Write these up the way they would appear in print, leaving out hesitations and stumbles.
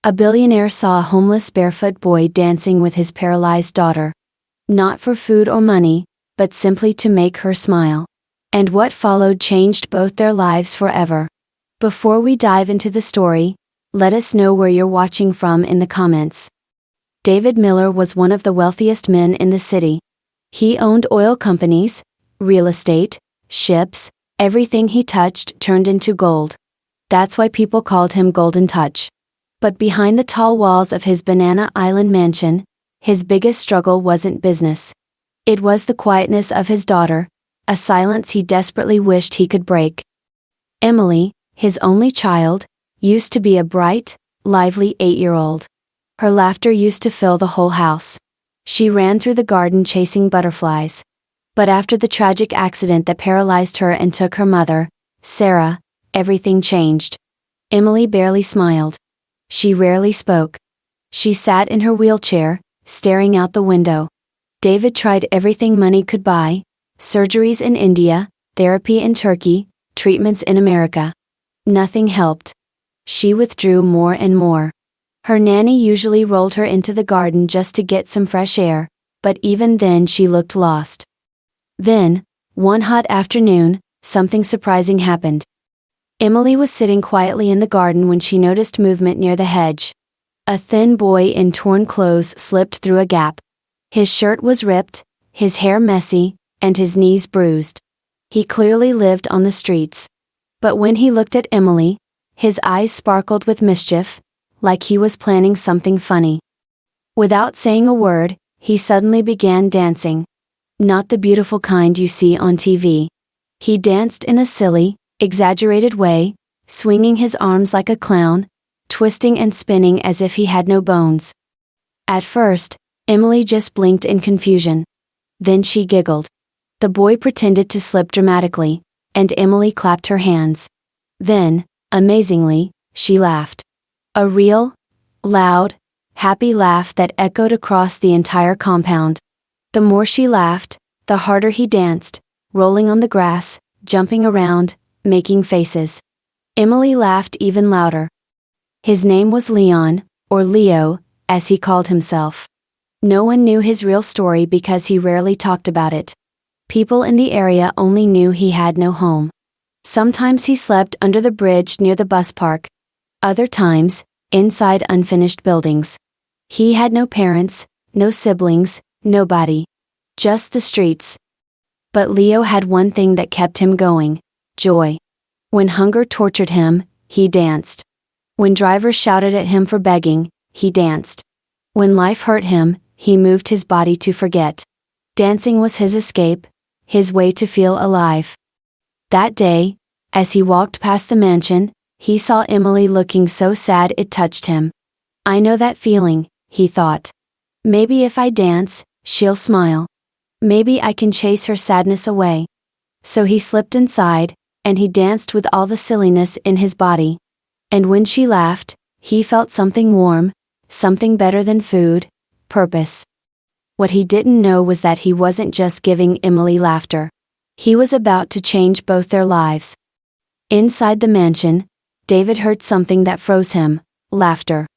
A billionaire saw a homeless barefoot boy dancing with his paralyzed daughter. Not for food or money, but simply to make her smile. And what followed changed both their lives forever. Before we dive into the story, let us know where you're watching from in the comments. David Miller was one of the wealthiest men in the city. He owned oil companies, real estate, ships, everything he touched turned into gold. That's why people called him Golden Touch. But behind the tall walls of his Banana Island mansion, his biggest struggle wasn't business. It was the quietness of his daughter, a silence he desperately wished he could break. Emily, his only child, used to be a bright, lively 8-year-old. Her laughter used to fill the whole house. She ran through the garden chasing butterflies. But after the tragic accident that paralyzed her and took her mother, Sarah, everything changed. Emily barely smiled. She rarely spoke. She sat in her wheelchair, staring out the window. David tried everything money could buy: surgeries in India, therapy in Turkey, treatments in America. Nothing helped. She withdrew more and more. Her nanny usually rolled her into the garden just to get some fresh air, but even then she looked lost. Then, one hot afternoon, something surprising happened. Emily was sitting quietly in the garden when she noticed movement near the hedge. A thin boy in torn clothes slipped through a gap. His shirt was ripped, his hair messy, and his knees bruised. He clearly lived on the streets. But when he looked at Emily, his eyes sparkled with mischief, like he was planning something funny. Without saying a word, he suddenly began dancing. Not the beautiful kind you see on TV. He danced in a silly, exaggerated way, swinging his arms like a clown, twisting and spinning as if he had no bones. At first, Emily just blinked in confusion. Then she giggled. The boy pretended to slip dramatically, and Emily clapped her hands. Then, amazingly, she laughed. A real, loud, happy laugh that echoed across the entire compound. The more she laughed, the harder he danced, rolling on the grass, jumping around, making faces. Emily laughed even louder. His name was Leon, or Leo, as he called himself. No one knew his real story because he rarely talked about it. People in the area only knew he had no home. Sometimes he slept under the bridge near the bus park. Other times, inside unfinished buildings. He had no parents, no siblings, nobody. Just the streets. But Leo had one thing that kept him going: joy. When hunger tortured him, he danced. When drivers shouted at him for begging, he danced. When life hurt him, he moved his body to forget. Dancing was his escape, his way to feel alive. That day, as he walked past the mansion, he saw Emily looking so sad it touched him. I know that feeling, he thought. Maybe if I dance, she'll smile. Maybe I can chase her sadness away. So he slipped inside, and he danced with all the silliness in his body. And when she laughed, he felt something warm, something better than food: purpose. What he didn't know was that he wasn't just giving Emily laughter. He was about to change both their lives. Inside the mansion, David heard something that froze him: laughter.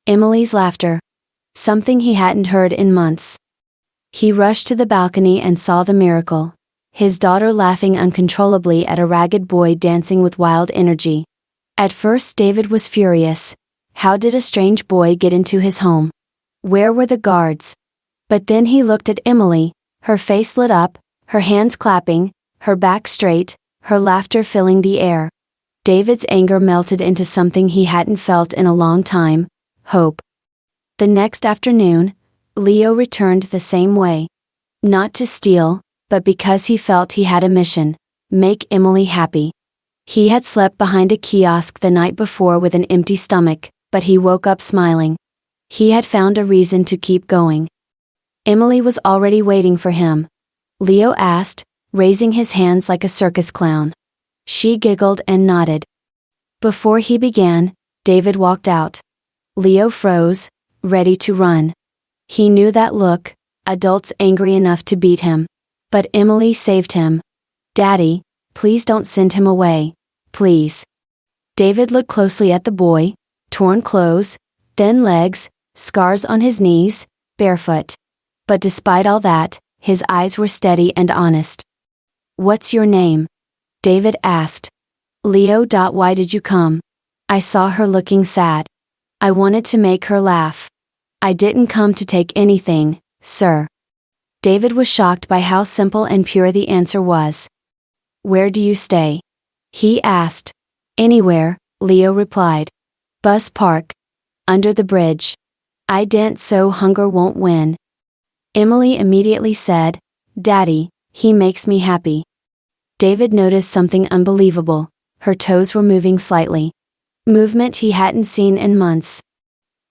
Emily's laughter. Something he hadn't heard in months. He rushed to the balcony and saw the miracle: his daughter laughing uncontrollably at a ragged boy dancing with wild energy. At first David was furious. How did a strange boy get into his home? Where were the guards? But then he looked at Emily, her face lit up, her hands clapping, her back straight, her laughter filling the air. David's anger melted into something he hadn't felt in a long time: hope. The next afternoon, Leo returned the same way. Not to steal, but because he felt he had a mission: make Emily happy. He had slept behind a kiosk the night before with an empty stomach, but he woke up smiling. He had found a reason to keep going. Emily was already waiting for him. Leo asked, raising his hands like a circus clown. She giggled and nodded. Before he began, David walked out. Leo froze, ready to run. He knew that look: adults angry enough to beat him. But Emily saved him. Daddy, please don't send him away, please. David looked closely at the boy: torn clothes, thin legs, scars on his knees, barefoot. But despite all that, his eyes were steady and honest. "What's your name?" David asked. "Leo. Why did you come?" "I saw her looking sad. I wanted to make her laugh." "I didn't come to take anything, sir." David was shocked by how simple and pure the answer was. "Where do you stay?" he asked. "Anywhere," Leo replied. "Bus park. Under the bridge. I dance so hunger won't win." Emily immediately said, "Daddy, he makes me happy." David noticed something unbelievable. Her toes were moving slightly. Movement he hadn't seen in months.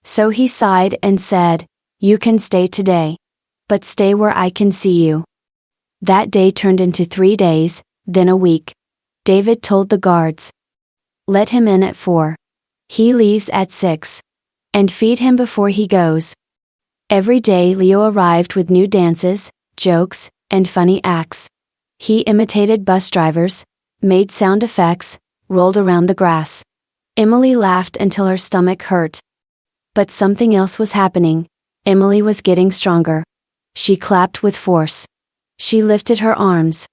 So he sighed and said, "You can stay today. But stay where I can see you." That day turned into 3 days, then a week. David told the guards, "Let him in at 4. He leaves at 6. And feed him before he goes." Every day Leo arrived with new dances, jokes, and funny acts. He imitated bus drivers, made sound effects, rolled around the grass. Emily laughed until her stomach hurt. But something else was happening. Emily was getting stronger. She clapped with force. She lifted her arms.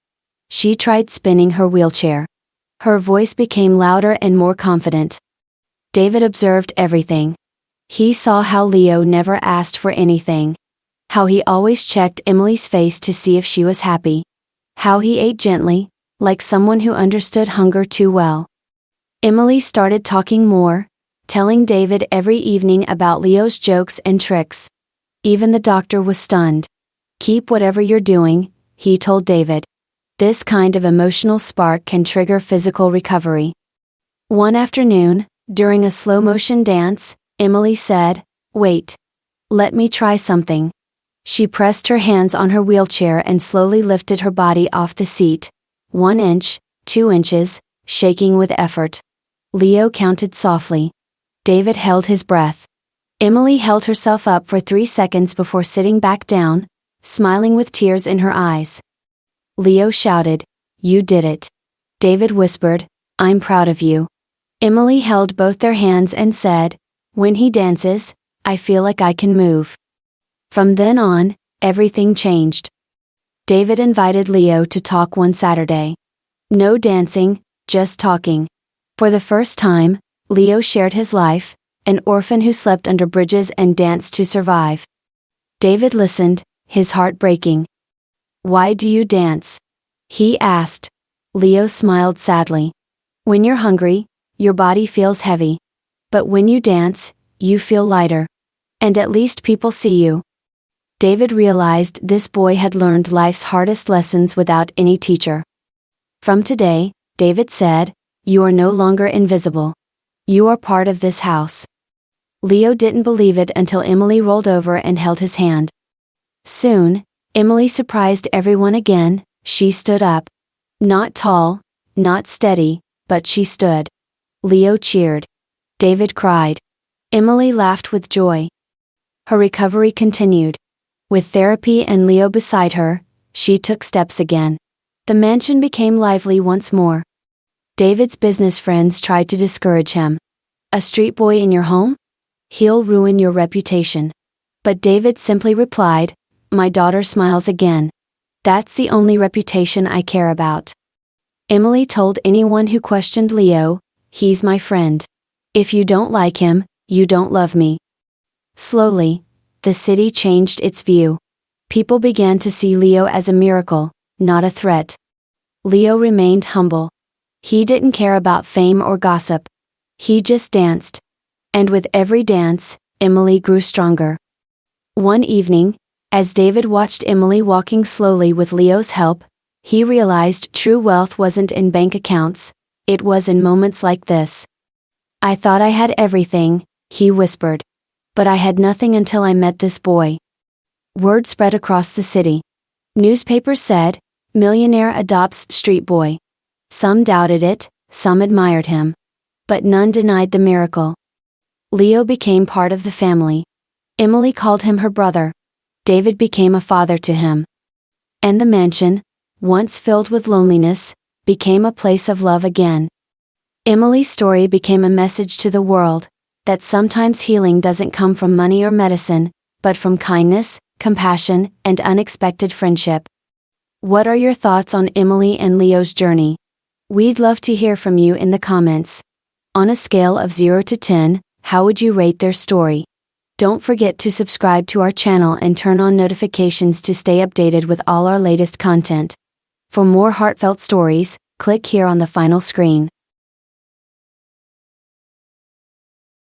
She tried spinning her wheelchair. Her voice became louder and more confident. David observed everything. He saw how Leo never asked for anything. How he always checked Emily's face to see if she was happy. How he ate gently, like someone who understood hunger too well. Emily started talking more, telling David every evening about Leo's jokes and tricks. Even the doctor was stunned. "Keep whatever you're doing," he told David. "This kind of emotional spark can trigger physical recovery." One afternoon, during a slow-motion dance, Emily said, "Wait. Let me try something." She pressed her hands on her wheelchair and slowly lifted her body off the seat. 1 inch, 2 inches, shaking with effort. Leo counted softly. David held his breath. Emily held herself up for 3 seconds before sitting back down, smiling with tears in her eyes. Leo shouted, "You did it." David whispered, "I'm proud of you." Emily held both their hands and said, "When he dances, I feel like I can move." From then on, everything changed. David invited Leo to talk one Saturday. No dancing, just talking. For the first time, Leo shared his life, an orphan who slept under bridges and danced to survive. David listened, his heart breaking. "Why do you dance?" he asked. Leo smiled sadly. "When you're hungry, your body feels heavy. But when you dance, you feel lighter. And at least people see you." David realized this boy had learned life's hardest lessons without any teacher. "From today," David said, "you are no longer invisible. You are part of this house." Leo didn't believe it until Emily rolled over and held his hand. Soon, Emily surprised everyone again. She stood up. Not tall, not steady, but she stood. Leo cheered. David cried. Emily laughed with joy. Her recovery continued. With therapy and Leo beside her, she took steps again. The mansion became lively once more. David's business friends tried to discourage him. "A street boy in your home? He'll ruin your reputation." But David simply replied, "My daughter smiles again. That's the only reputation I care about." Emily told anyone who questioned Leo, "He's my friend. If you don't like him, you don't love me." Slowly, the city changed its view. People began to see Leo as a miracle, not a threat. Leo remained humble. He didn't care about fame or gossip. He just danced. And with every dance, Emily grew stronger. One evening, as David watched Emily walking slowly with Leo's help, he realized true wealth wasn't in bank accounts, it was in moments like this. "I thought I had everything," he whispered. "But I had nothing until I met this boy." Word spread across the city. Newspapers said, "Millionaire adopts street boy." Some doubted it, some admired him. But none denied the miracle. Leo became part of the family. Emily called him her brother. David became a father to him. And the mansion, once filled with loneliness, became a place of love again. Emily's story became a message to the world. that sometimes healing doesn't come from money or medicine, but from kindness, compassion, and unexpected friendship. What are your thoughts on Emily and Leo's journey? We'd love to hear from you in the comments. On a scale of 0 to 10, how would you rate their story? Don't forget to subscribe to our channel and turn on notifications to stay updated with all our latest content. For more heartfelt stories, click here on the final screen.